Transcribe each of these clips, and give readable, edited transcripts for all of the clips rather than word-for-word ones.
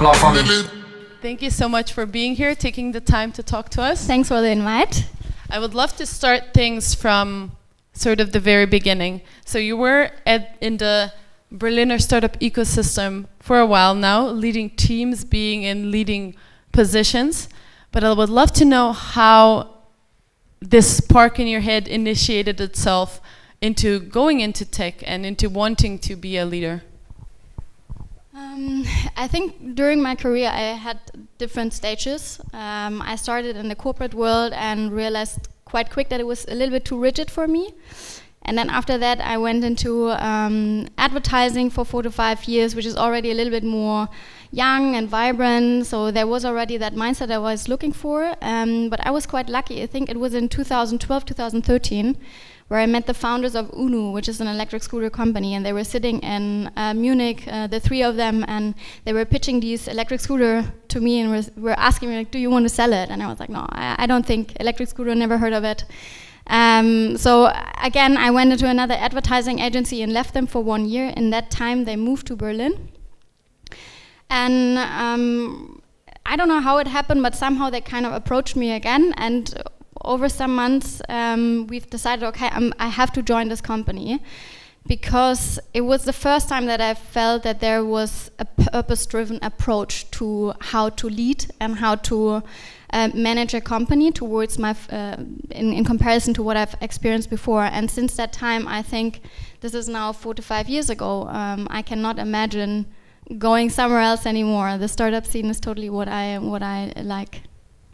la famille. Thank you so much for being here, taking the time to talk to us. Thanks for the invite. I would love to start things from sort of the very beginning. So you were in the Berliner startup ecosystem for a while now, leading teams, being in leading positions. But I would love to know how this spark in your head initiated itself into going into tech and into wanting to be a leader. I think during my career I had different stages. I started in the corporate world and realized quite quick that it was a little bit too rigid for me. And then after that I went into advertising for 4 to 5 years, which is already a little bit more young and vibrant. So there was already that mindset I was looking for. But I was quite lucky. I think it was in 2012, 2013, where I met the founders of UNU, which is an electric scooter company, and they were sitting in Munich, the 3 of them, and they were pitching these electric scooter to me and were asking me, like, do you want to sell it? And I was like, no, I don't think electric scooter, never heard of it. So again, I went into another advertising agency and left them for 1 year. In that time, they moved to Berlin. And I don't know how it happened, but somehow they kind of approached me again, and over some months, we've decided, okay, I have to join this company, because it was the first time that I felt that there was a purpose-driven approach to how to lead and how to manage a company towards my, in comparison to what I've experienced before. And since that time, I think this is now 4 to 5 years ago, I cannot imagine going somewhere else anymore. The startup scene is totally what I like.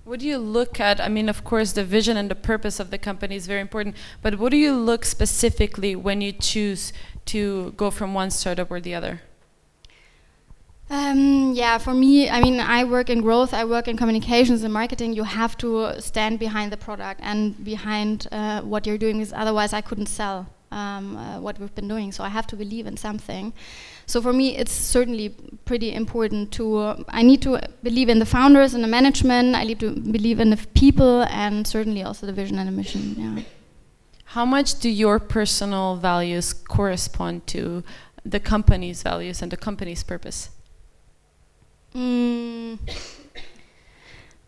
What do you look at? I mean, of course, the vision and the purpose of the company is very important, but what do you look specifically when you choose to go from one startup or the other? Yeah, for me, I mean, I work in growth, I work in communications and marketing. You have to stand behind the product and behind what you're doing, because otherwise I couldn't sell what we've been doing. So I have to believe in something. So for me, it's certainly pretty important to, I need to believe in the founders and the management, I need to believe in the people, and certainly also the vision and the mission, yeah. How much do your personal values correspond to the company's values and the company's purpose?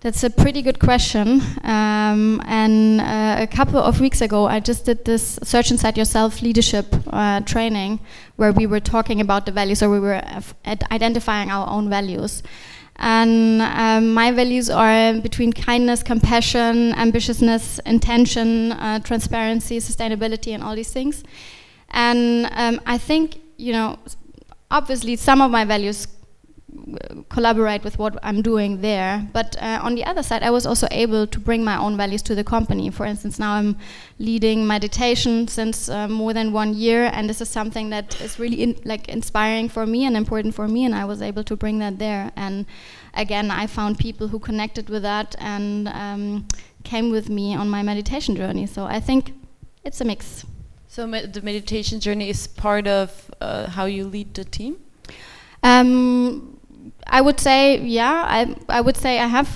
That's a pretty good question. And a couple of weeks ago, I just did this Search Inside Yourself leadership training, where we were talking about the values, or we were identifying our own values. And my values are between kindness, compassion, ambitiousness, intention, transparency, sustainability, and all these things. And I think, you know, obviously some of my values collaborate with what I'm doing there, but on the other side I was also able to bring my own values to the company. For instance, now I'm leading meditation since more than 1 year, and this is something that is really inspiring for me and important for me, and I was able to bring that there. And again, I found people who connected with that and came with me on my meditation journey. So I think it's a mix. So the meditation journey is part of how you lead the team? I would say, yeah, I would say I have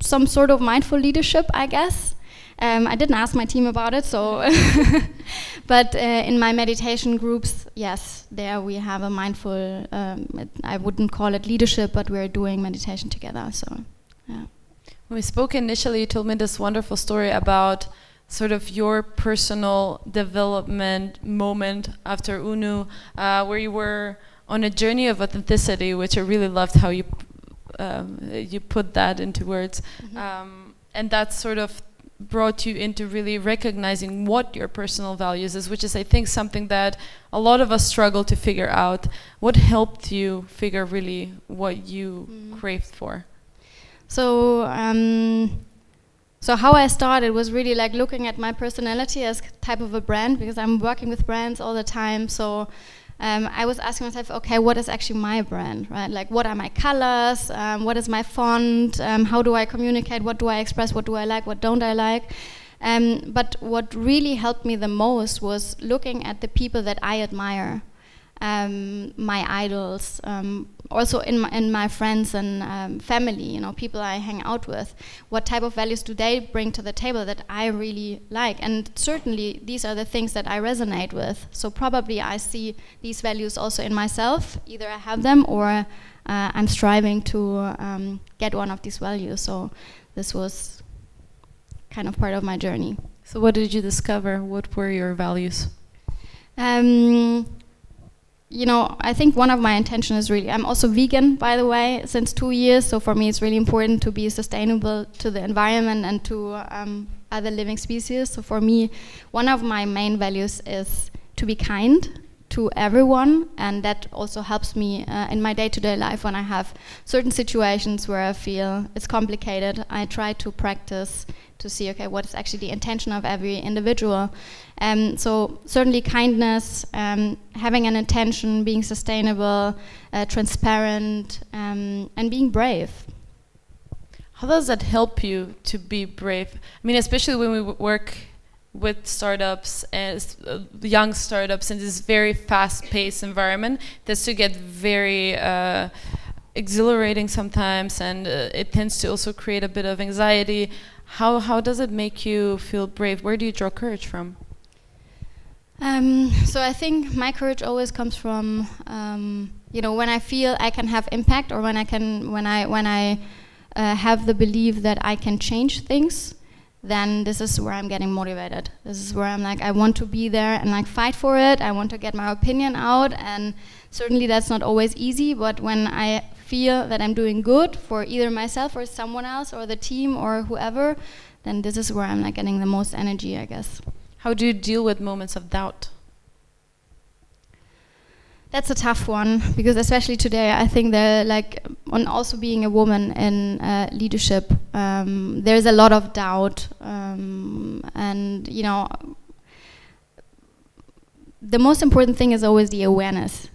some sort of mindful leadership, I guess. I didn't ask my team about it, so but in my meditation groups, yes, there we have a mindful, I wouldn't call it leadership, but we're doing meditation together, so yeah. When we spoke initially, you told me this wonderful story about sort of your personal development moment after UNU, where you were on a journey of authenticity, which I really loved how you put that into words. Mm-hmm. And that sort of brought you into really recognizing what your personal values is, which is, I think, something that a lot of us struggle to figure out. What helped you figure really what you craved for? So how I started was really like looking at my personality as type of a brand, because I'm working with brands all the time. So I was asking myself, okay, what is actually my brand, right? Like, what are my colors? What is my font? How do I communicate? What do I express? What do I like? What don't I like? But what really helped me the most was looking at the people that I admire. my idols, also in my friends and family, you know, people I hang out with. What type of values do they bring to the table that I really like? And certainly these are the things that I resonate with. So probably I see these values also in myself. Either I have them or I'm striving to get one of these values. So this was kind of part of my journey. So what did you discover? What were your values? You know, I think one of my intentions is really, I'm also vegan, by the way, since 2 years. So for me, it's really important to be sustainable to the environment and to other living species. So for me, one of my main values is to be kind to everyone, and that also helps me in my day-to-day life when I have certain situations where I feel it's complicated. I try to practice to see, okay, what is actually the intention of every individual. So certainly kindness, having an intention, being sustainable, transparent, and being brave. How does that help you to be brave? I mean, especially when we work with startups and young startups in this very fast-paced environment, that's to get very exhilarating sometimes, and it tends to also create a bit of anxiety. How does it make you feel brave? Where do you draw courage from? So I think my courage always comes from, you know, when I feel I can have impact, or when I have the belief that I can change things, then this is where I'm getting motivated. This is where I'm like, I want to be there and like fight for it. I want to get my opinion out, and certainly that's not always easy, but when I feel that I'm doing good for either myself or someone else or the team or whoever, then this is where I'm like getting the most energy, I guess. How do you deal with moments of doubt? That's a tough one, because especially today, I think that, like, on also being a woman in leadership, there's a lot of doubt, and you know, the most important thing is always the awareness.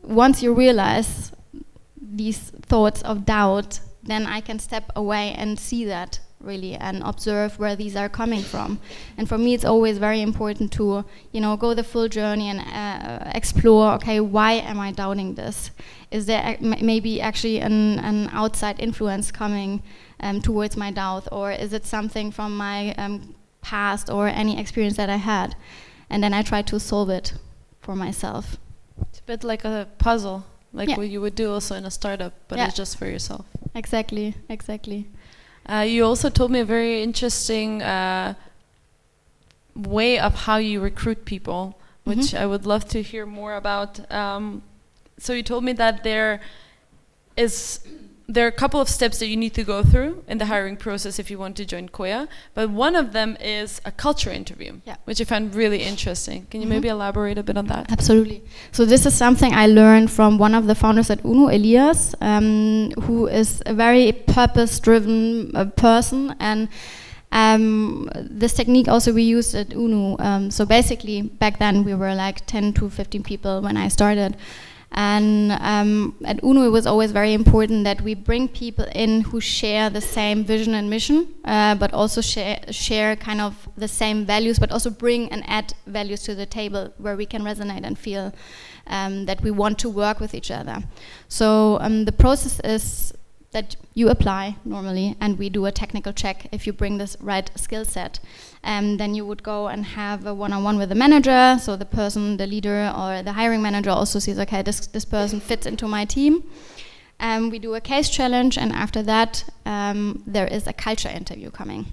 Once you realize these thoughts of doubt, then I can step away and see that really and observe where these are coming from. And for me, it's always very important to, you know, go the full journey and explore, okay, why am I doubting this? Is there maybe actually an outside influence coming towards my doubt, or is it something from my past or any experience that I had? And then I try to solve it for myself. It's a bit like a puzzle, like yeah. what you would do also in a startup, but yeah. it's just for yourself. Exactly, exactly. You also told me a very interesting way of how you recruit people, which I would love to hear more about. So you told me that there are a couple of steps that you need to go through in the hiring process if you want to join Coya, but one of them is a culture interview, which I found really interesting. Can you maybe elaborate a bit on that? Absolutely. So this is something I learned from one of the founders at UNO, Elias, who is a very purpose-driven person, and this technique also we used at UNO. So basically, back then we were like 10 to 15 people when I started. And at UNO, it was always very important that we bring people in who share the same vision and mission, but also share kind of the same values, but also bring and add values to the table where we can resonate and feel that we want to work with each other. So the process is that you apply normally, and we do a technical check if you bring this right skill set. Then you would go and have a one-on-one with the manager, so the person, the leader or the hiring manager also sees, okay, this person fits into my team. We do a case challenge, and after that there is a culture interview coming.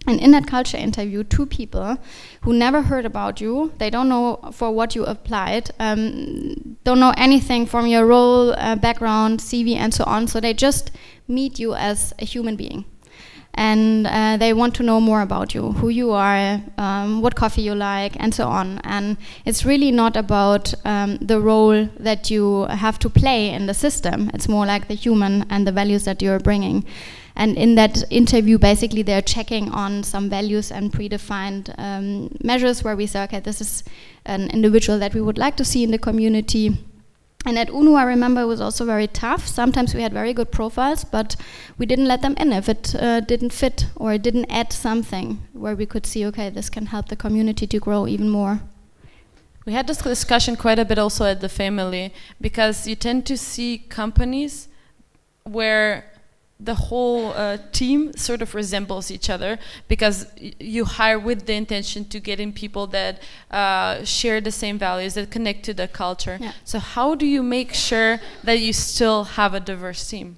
And in that culture interview, 2 people who never heard about you, they don't know for what you applied, don't know anything from your role, background, CV, and so on. So they just meet you as a human being. And they want to know more about you, who you are, what coffee you like, and so on. And it's really not about the role that you have to play in the system. It's more like the human and the values that you're bringing. And in that interview, basically, they're checking on some values and predefined measures where we say, okay, this is an individual that we would like to see in the community. And at UNO, I remember it was also very tough. Sometimes we had very good profiles, but we didn't let them in if it didn't fit or didn't add something where we could see, okay, this can help the community to grow even more. We had this discussion quite a bit also at the family, because you tend to see companies where the whole team sort of resembles each other, because you hire with the intention to get in people that share the same values, that connect to the culture. Yeah. So how do you make sure that you still have a diverse team?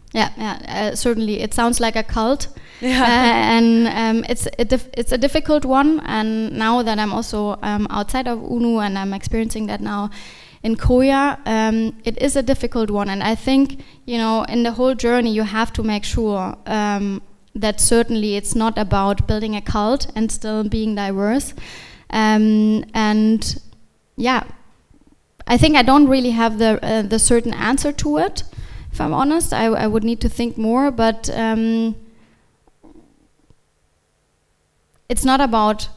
Certainly. It sounds like a cult. Yeah. And it's a difficult one. And now that I'm also outside of UNU and I'm experiencing that now in Coya, it is a difficult one, and I think, you know, in the whole journey you have to make sure that certainly it's not about building a cult and still being diverse. And yeah, I think I don't really have the certain answer to it. If I'm honest, I would need to think more, but it's not about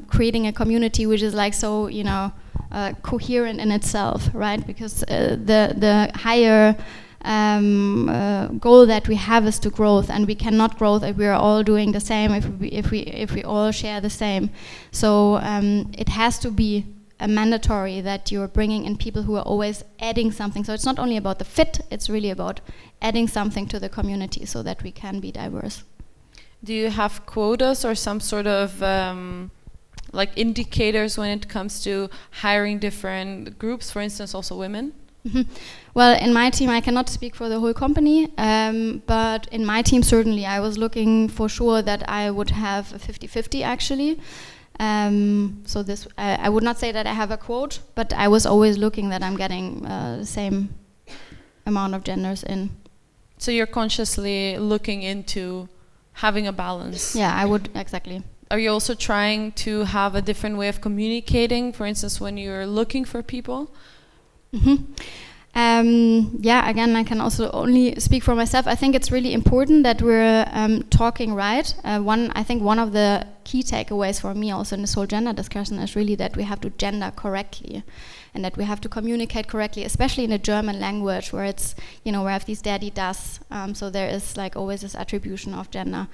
creating a community which is like so, you know, coherent in itself, right? Because the higher goal that we have is to growth, and we cannot grow if we are all doing the same, if we all share the same. So it has to be mandatory that you're bringing in people who are always adding something. So it's not only about the fit; it's really about adding something to the community so that we can be diverse. Do you have quotas or some sort of like indicators when it comes to hiring different groups, for instance, also women? Mm-hmm. Well, in my team, I cannot speak for the whole company, but in my team, certainly, I was looking for sure that I would have a 50-50 actually. So this, I would not say that I have a quote, but I was always looking that I'm getting the same amount of genders in. So you're consciously looking into having a balance? Yeah, I would, exactly. Are you also trying to have a different way of communicating, for instance, when you're looking for people? Mm-hmm. Yeah, again, I can also only speak for myself. I think it's really important that we're talking right. I think one of the key takeaways for me also in this whole gender discussion is really that we have to gender correctly, and that we have to communicate correctly, especially in the German language, where it's, you know, we have these daddy das, so there is like always this attribution of gender.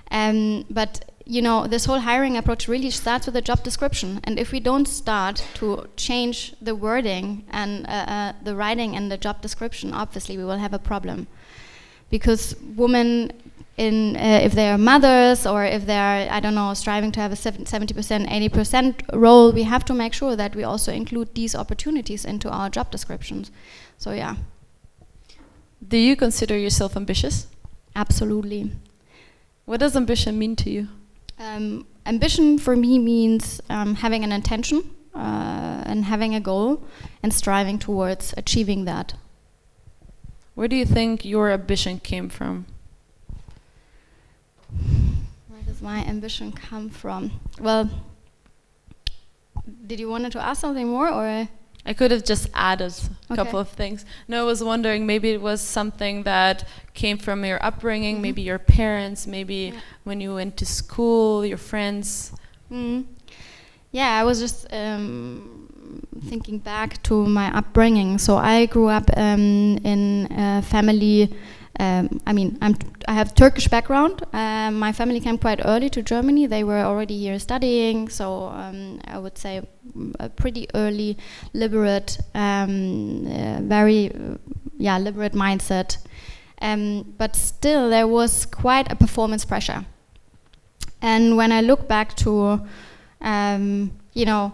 But you know, this whole hiring approach really starts with a job description, and if we don't start to change the wording and the writing in the job description, obviously we will have a problem, because women, if they are mothers or if they are, I don't know, striving to have a 70%, 80% role, we have to make sure that we also include these opportunities into our job descriptions. So yeah. Do you consider yourself ambitious? Absolutely. What does ambition mean to you? Ambition for me means having an intention and having a goal and striving towards achieving that. Where do you think your ambition came from? Where does my ambition come from? Well, did you want to ask something more, or? I could have just added a couple of things. No, I was wondering, maybe it was something that came from your upbringing, maybe your parents, maybe when you went to school, your friends. Yeah, I was just thinking back to my upbringing. So I grew up in a family. I have Turkish background. My family came quite early to Germany. They were already here studying, so I would say a pretty early, literate, very literate mindset. But still, there was quite a performance pressure. And when I look back to, you know,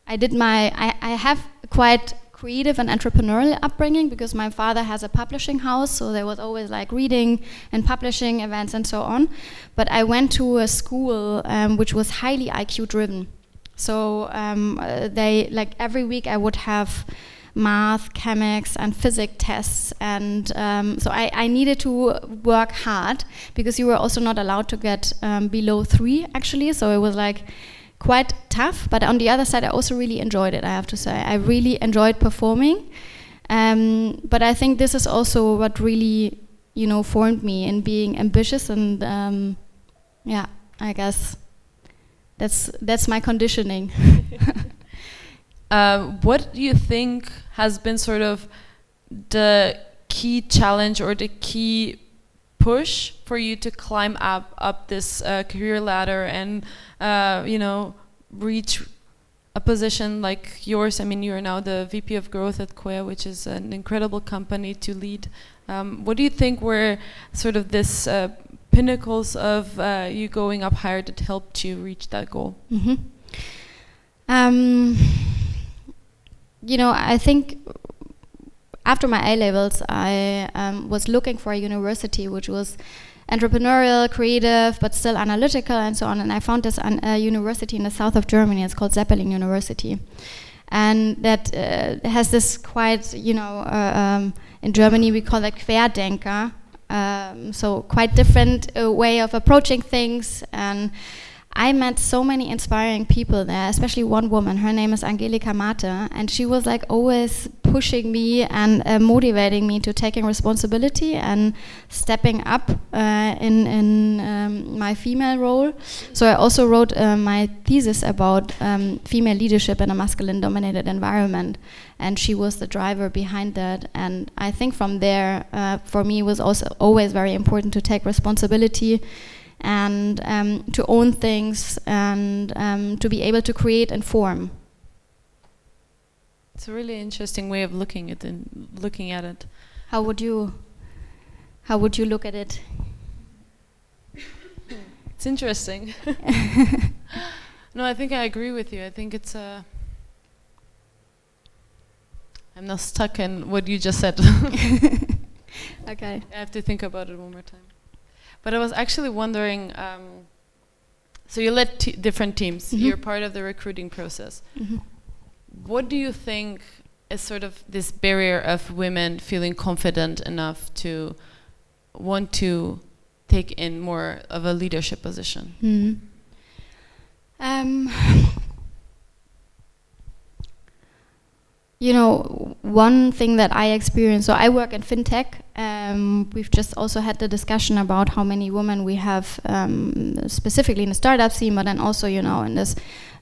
I have quite creative and entrepreneurial upbringing, because my father has a publishing house, so there was always like reading and publishing events and so on. But I went to a school which was highly IQ driven. So they, like, every week I would have math, chemics and physics tests, and so I needed to work hard, because you were also not allowed to get below 3 actually, so it was like quite tough. But on the other side, I also really enjoyed it, I have to say. I really enjoyed performing, but I think this is also what really, you know, formed me in being ambitious, and I guess that's my conditioning. What do you think has been sort of the key challenge or the key push for you to climb up this career ladder and you know, reach a position like yours, I mean, you are now the VP of Growth at Coya, which is an incredible company to lead. What do you think were sort of this pinnacles of you going up higher that helped you reach that goal? You know, I think after my A-levels, I was looking for a university which was entrepreneurial, creative, but still analytical and so on. And I found this university in the south of Germany. It's called Zeppelin University. And that has this quite, you know, in Germany we call it Querdenker. So quite different way of approaching things. And I met so many inspiring people there, especially one woman. Her name is Angelika Mate, and she was like always pushing me and motivating me to taking responsibility and stepping up in my female role. So I also wrote my thesis about female leadership in a masculine-dominated environment, and she was the driver behind that. And I think from there, for me, it was also always very important to take responsibility and to own things and to be able to create and form. It's a really interesting way of looking at it. How would you look at it? It's interesting. No, I think I agree with you. I think it's I'm not stuck in what you just said. Okay. I have to think about it one more time. But I was actually wondering, so you led different teams. You're part of the recruiting process. What do you think is sort of this barrier of women feeling confident enough to want to take in more of a leadership position? You know, one thing that I experienced, so I work in fintech. We've just also had the discussion about how many women we have, specifically in the startup scene, but then also, you know, in this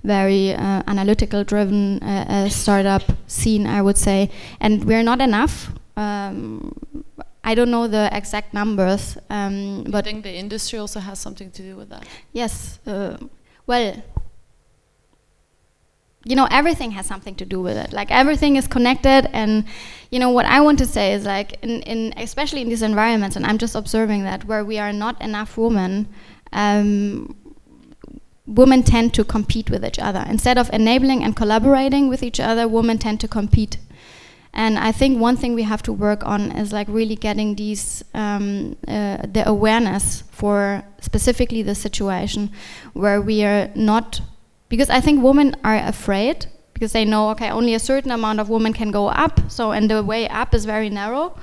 very analytical driven startup scene, I would say. And we're not enough. I don't know the exact numbers. But I think the industry also has something to do with that. Yes. Well, you know, everything has something to do with it. Like, everything is connected. And, you know, what I want to say is, like, in especially in these environments, and I'm just observing that, where we are not enough women, women tend to compete with each other. Instead of enabling and collaborating with each other, women tend to compete. And I think one thing we have to work on is, like, really getting these the awareness for specifically the situation where we are not. Because I think women are afraid, because they know, okay, only a certain amount of women can go up, so, and the way up is very narrow.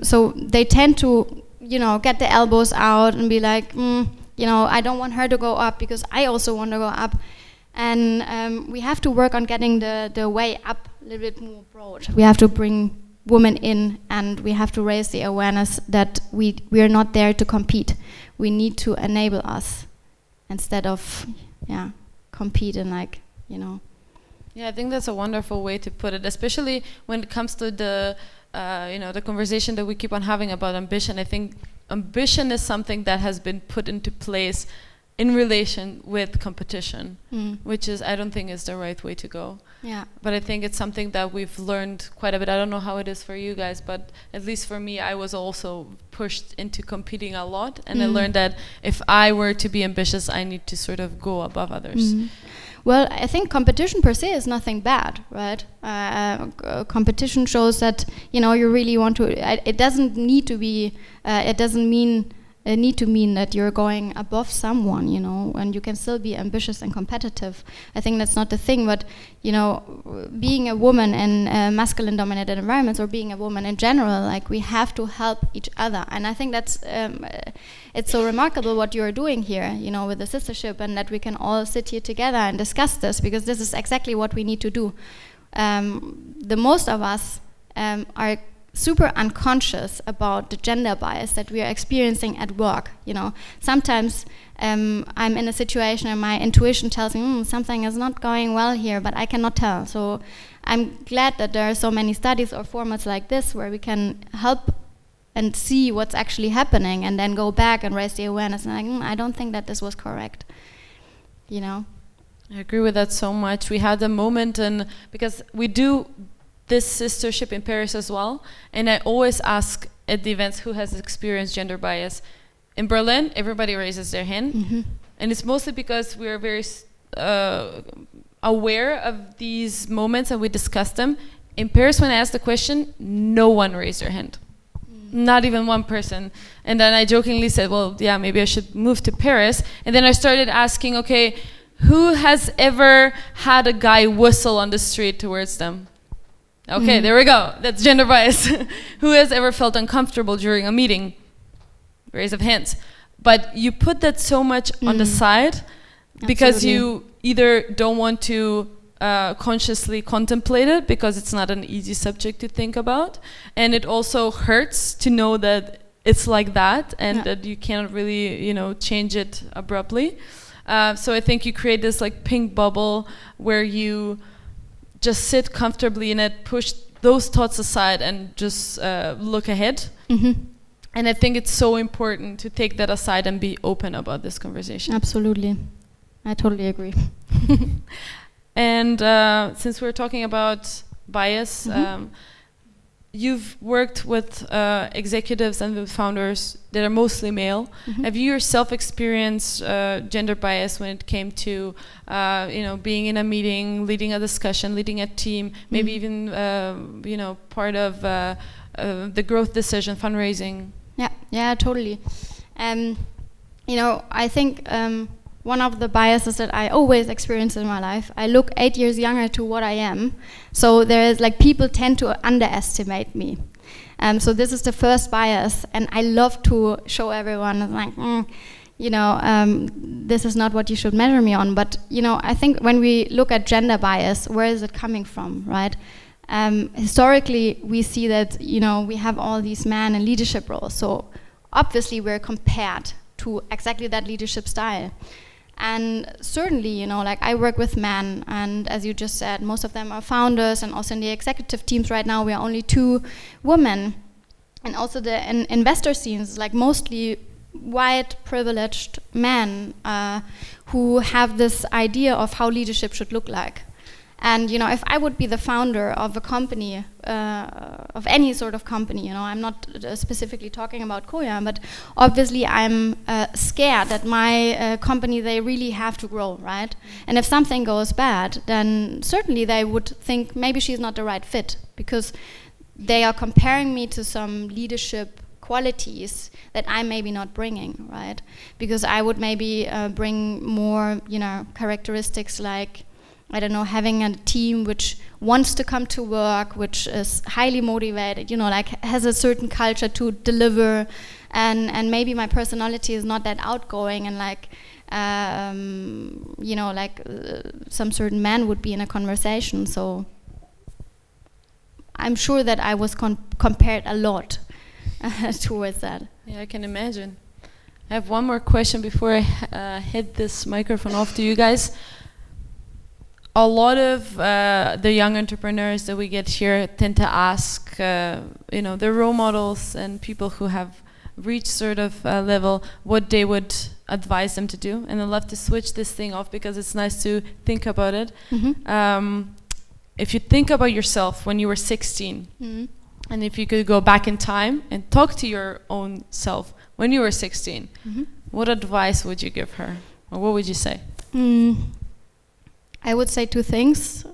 So they tend to, you know, get the elbows out and be like, you know, I don't want her to go up because I also want to go up. And we have to work on getting the way up a little bit more broad. We have to bring women in, and we have to raise the awareness that we are not there to compete. We need to enable us instead of compete and, like, you know. Yeah, I think that's a wonderful way to put it, especially when it comes to the, you know, the conversation that we keep on having about ambition. I think ambition is something that has been put into place in relation with competition, which is, I don't think is the right way to go. Yeah. But I think it's something that we've learned quite a bit. I don't know how it is for you guys, but at least for me, I was also pushed into competing a lot. And I learned that if I were to be ambitious, I need to sort of go above others. Well, I think competition per se is nothing bad, right? Competition shows that, you know, you really want to, it doesn't need to be, it doesn't mean need to mean that you're going above someone, you know, and you can still be ambitious and competitive. I think that's not the thing, but, you know, being a woman in masculine-dominated environments, or being a woman in general, like, we have to help each other. And I think that's, it's so remarkable what you're doing here, you know, with the sistership, and that we can all sit here together and discuss this, because this is exactly what we need to do. The most of us are super unconscious about the gender bias that we are experiencing at work. You know, sometimes I'm in a situation and my intuition tells me something is not going well here, but I cannot tell. So I'm glad that there are so many studies or formats like this where we can help and see what's actually happening, and then go back and raise the awareness and, like, I don't think that this was correct. You know. I agree with that so much. We had a moment, and because we do this sistership in Paris as well, and I always ask at the events who has experienced gender bias. In Berlin, everybody raises their hand, and it's mostly because we're very aware of these moments and we discuss them. In Paris, when I asked the question, no one raised their hand. Not even one person. And then I jokingly said, well, yeah, maybe I should move to Paris. And then I started asking, okay, who has ever had a guy whistle on the street towards them? Okay, there we go. That's gender bias. Who has ever felt uncomfortable during a meeting? Raise of hands. But you put that so much on the side because you either don't want to consciously contemplate it because it's not an easy subject to think about, and it also hurts to know that it's like that and that you cannot really, you know, change it abruptly. So I think you create this like pink bubble where you just sit comfortably in it, push those thoughts aside, and just look ahead. And I think it's so important to take that aside and be open about this conversation. Absolutely. I totally agree. And since we're talking about bias, you've worked with executives and with founders that are mostly male. Have you yourself experienced gender bias when it came to being in a meeting, leading a discussion, leading a team, maybe even part of the growth decision, fundraising? Yeah, totally. I think one of the biases that I always experience in my life, I look 8 years younger to what I am. So there is like people tend to underestimate me. So this is the first bias, and I love to show everyone like, this is not what you should measure me on. But I think when we look at gender bias, where is it coming from, right? Historically, we see that we have all these men in leadership roles. So obviously, we're compared to exactly that leadership style. And certainly, like I work with men, and as you just said, most of them are founders, and also in the executive teams right now, we are only 2 women. And also the investor scenes, like mostly white, privileged men who have this idea of how leadership should look like. And if I would be the founder of a company, of any sort of company, I'm not specifically talking about Coya, but obviously I'm scared that my company, they really have to grow, right? And if something goes bad, then certainly they would think maybe she's not the right fit, because they are comparing me to some leadership qualities that I'm maybe not bringing, right? Because I would maybe bring more, characteristics like, I don't know, having a team which wants to come to work, which is highly motivated, has a certain culture to deliver, and maybe my personality is not that outgoing and some certain man would be in a conversation. So I'm sure that I was compared a lot towards that. Yeah, I can imagine. I have one more question before I hit this microphone off to you guys. A lot of the young entrepreneurs that we get here tend to ask, their role models and people who have reached sort of a level, what they would advise them to do. And I'd love to switch this thing off because it's nice to think about it. If you think about yourself when you were 16, and if you could go back in time and talk to your own self when you were 16, what advice would you give her? Or what would you say? I would say 2 things.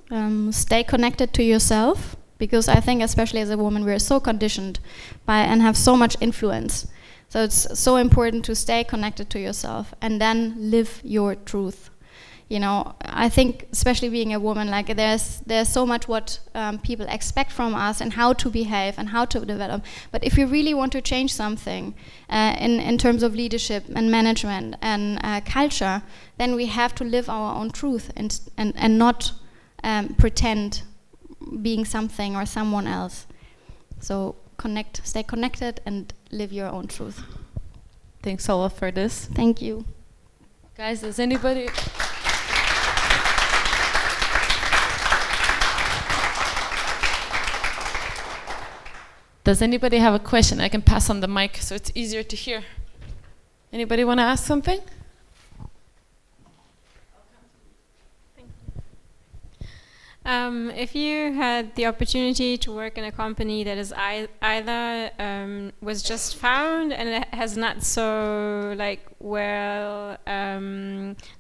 Stay connected to yourself, because I think especially as a woman we're so conditioned by and have so much influence. So it's so important to stay connected to yourself and then live your truth. I think especially being a woman, like there's so much what people expect from us and how to behave and how to develop. But if you really want to change something in terms of leadership and management and culture, then we have to live our own truth and not pretend being something or someone else. So stay connected and live your own truth. Thanks, Ola, for this. Thank you. Guys, does anybody... Does anybody have a question? I can pass on the mic so it's easier to hear. Anybody want to ask something? If you had the opportunity to work in a company that is either was just found and it has not so like well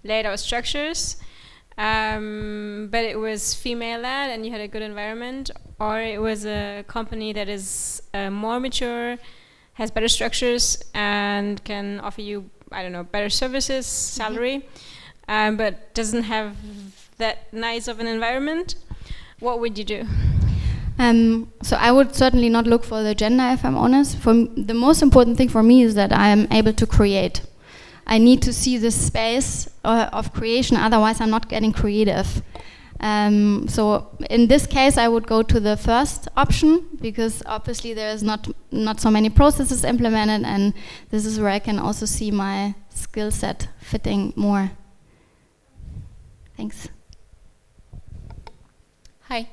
laid out structures, but it was female-led and you had a good environment, or it was a company that is more mature, has better structures, and can offer you, I don't know, better services, salary, but doesn't have that nice of an environment, what would you do? So I would certainly not look for the gender, if I'm honest. The most important thing for me is that I am able to create. I need to see this space of creation, otherwise I'm not getting creative. So in this case I would go to the first option, because obviously there is not so many processes implemented, and this is where I can also see my skill set fitting more. Thanks. Hi.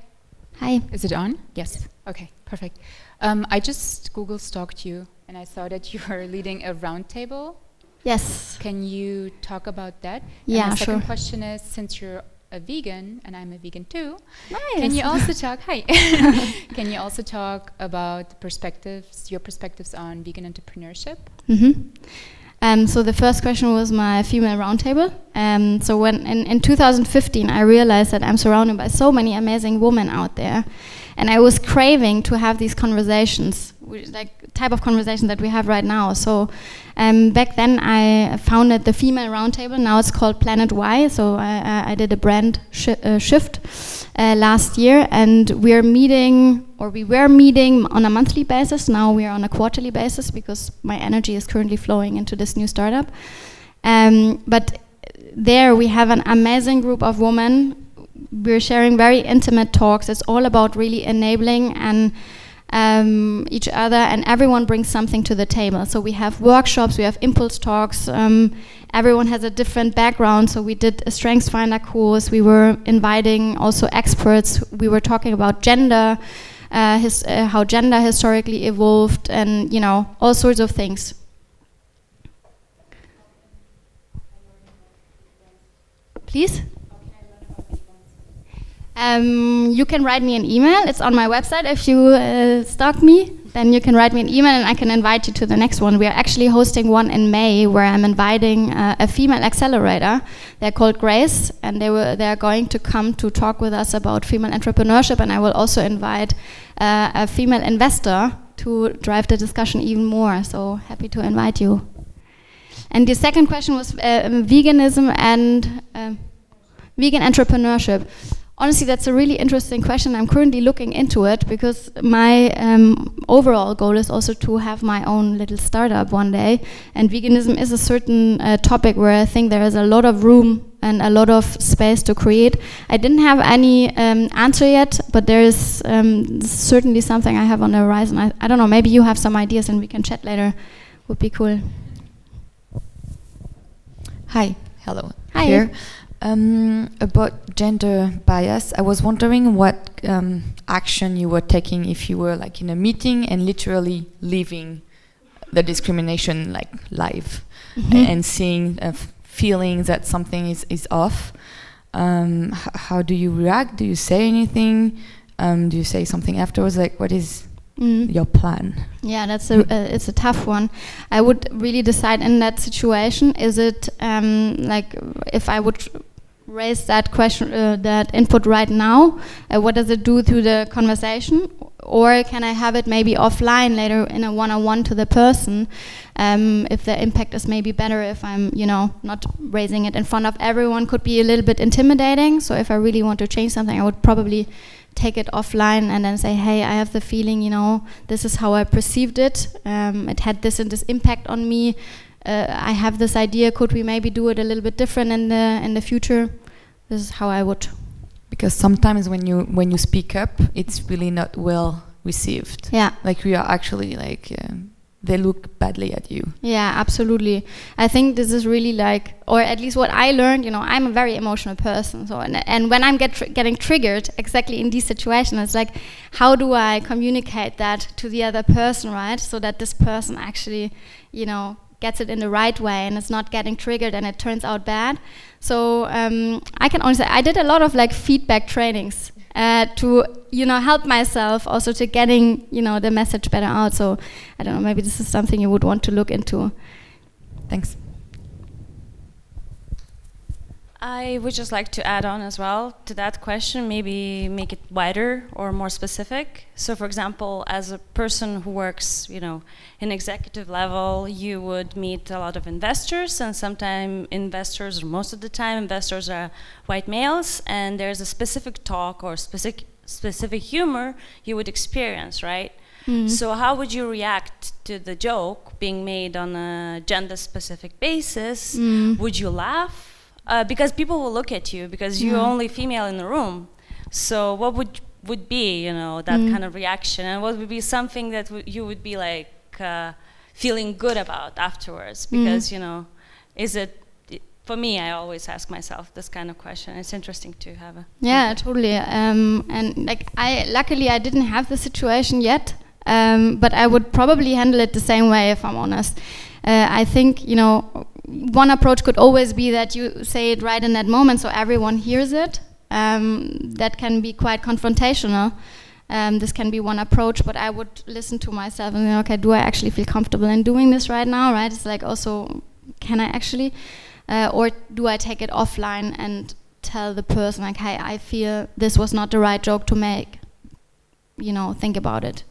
Hi. Is it on? Yes. Okay, perfect. I just Google stalked you and I saw that you are leading a roundtable. Yes. Can you talk about that? Yeah, and my second sure. question is, since you're a vegan and I'm a vegan too, Nice. can you also talk? Hi. Can you also talk about your perspectives on vegan entrepreneurship? So the first question was my female roundtable. So when in 2015 I realized that I'm surrounded by so many amazing women out there, and I was craving to have these conversations, like type of conversation that we have right now. So back then I founded the female roundtable. Now it's called Planet Y. So I did a brand shift last year, and we were meeting on a monthly basis. Now we are on a quarterly basis because my energy is currently flowing into this new startup. But there we have an amazing group of women. We're sharing very intimate talks. It's all about really enabling and each other, and everyone brings something to the table. So we have workshops, we have impulse talks. Everyone has a different background. So we did a Strengths Finder course. We were inviting also experts. We were talking about gender, how gender historically evolved, and all sorts of things. Please? You can write me an email. It's on my website. If you stalk me, then you can write me an email and I can invite you to the next one. We are actually hosting one in May where I'm inviting a female accelerator. They're called Grace, and they are going to come to talk with us about female entrepreneurship, and I will also invite a female investor to drive the discussion even more. So happy to invite you. And the second question was veganism and vegan entrepreneurship. Honestly, that's a really interesting question. I'm currently looking into it because my overall goal is also to have my own little startup one day. And veganism is a certain topic where I think there is a lot of room and a lot of space to create. I didn't have any answer yet, but there is certainly something I have on the horizon. I don't know, maybe you have some ideas and we can chat later. Would be cool. Hi. Hello. Hi. Here. About gender bias, I was wondering what action you were taking if you were like in a meeting and literally living the discrimination like live and seeing feeling that something is off. How do you react? Do you say anything? Do you say something afterwards? Like, what is your plan? Yeah, it's a tough one. I would really decide in that situation, is it like if I would raise that question, that input right now, what does it do to the conversation? Or can I have it maybe offline later in a one-on-one to the person, if the impact is maybe better if I'm, not raising it in front of everyone. Could be a little bit intimidating. So if I really want to change something, I would probably take it offline and then say, hey, I have the feeling, this is how I perceived it. It had this and this impact on me. I have this idea. Could we maybe do it a little bit different in the future? This is how I would. Because sometimes when you speak up, it's really not well received. Yeah. Like we are actually like they look badly at you. Yeah, absolutely. I think this is really like, or at least what I learned. I'm a very emotional person. So and when I'm getting triggered exactly in these situations, it's like, how do I communicate that to the other person, right? So that this person actually, gets it in the right way and is not getting triggered and it turns out bad. So I can only say I did a lot of like feedback trainings to help myself also to getting the message better out. So I don't know, maybe this is something you would want to look into. Thanks. I would just like to add on as well to that question, maybe make it wider or more specific. So for example, as a person who works, in executive level, you would meet a lot of investors, and sometimes investors, or most of the time, investors are white males, and there's a specific talk or specific humor you would experience, right? So how would you react to the joke being made on a gender-specific basis? Would you laugh? Because people will look at you because you're only female in the room. So what would be, that kind of reaction, and what would be something that you would be like feeling good about afterwards? Because is it? For me, I always ask myself this kind of question. It's interesting to have a. Yeah, totally. And like luckily I didn't have the situation yet, but I would probably handle it the same way if I'm honest. I think one approach could always be that you say it right in that moment so everyone hears it. That can be quite confrontational. This can be one approach, but I would listen to myself and okay, do I actually feel comfortable in doing this right now, right? It's like also, can I actually, or do I take it offline and tell the person like, hey, I feel this was not the right joke to make, think about it.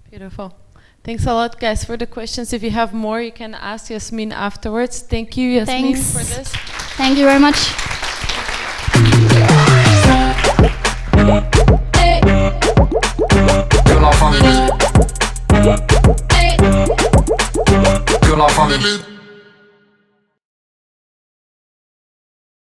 Beautiful. Thanks a lot, guys, for the questions. If you have more, you can ask Yasemin afterwards. Thank you, Yasemin, for this. Thank you very much. Que la famille.